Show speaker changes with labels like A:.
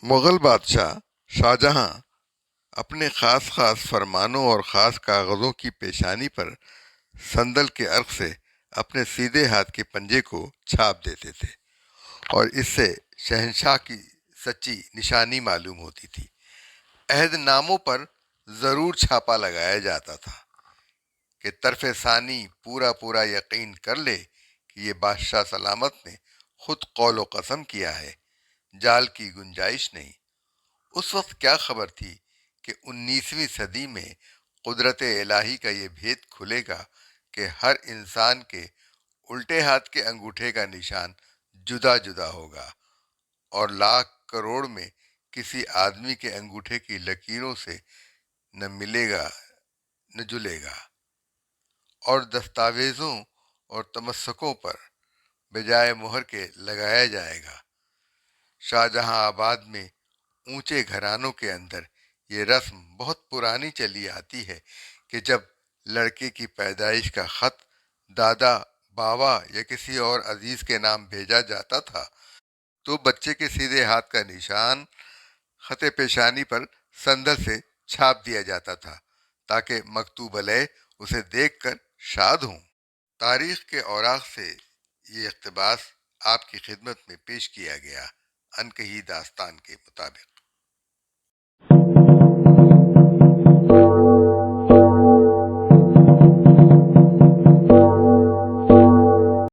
A: مغل بادشاہ شاہجہاں اپنے خاص فرمانوں اور خاص کاغذوں کی پیشانی پر سندل کے عرق سے اپنے سیدھے ہاتھ کے پنجے کو چھاپ دیتے تھے اور اس سے شہنشاہ کی سچی نشانی معلوم ہوتی تھی۔ عہد ناموں پر ضرور چھاپا لگایا جاتا تھا کہ طرف ثانی پورا یقین کر لے کہ یہ بادشاہ سلامت نے خود قول و قسم کیا ہے، جال کی گنجائش نہیں۔ اس وقت کیا خبر تھی کہ 19ویں صدی میں قدرت الہی کا یہ بھید کھلے گا کہ ہر انسان کے الٹے ہاتھ کے انگوٹھے کا نشان جدا جدا ہوگا اور لاکھ کروڑ میں کسی آدمی کے انگوٹھے کی لکیروں سے نہ ملے گا نہ جلے گا، اور دستاویزوں اور تمسکوں پر بجائے مہر کے لگایا جائے گا۔ شاہ جہاں آباد میں اونچے گھرانوں کے اندر یہ رسم بہت پرانی چلی آتی ہے کہ جب لڑکے کی پیدائش کا خط دادا، باوا یا کسی اور عزیز کے نام بھیجا جاتا تھا تو بچے کے سیدھے ہاتھ کا نشان خط پیشانی پر سندل سے چھاپ دیا جاتا تھا تاکہ مکتوب علیہ اسے دیکھ کر شاد ہوں۔ تاریخ کے اوراق سے یہ اقتباس آپ کی خدمت میں پیش کیا گیا، انکہی داستان کے مطابق۔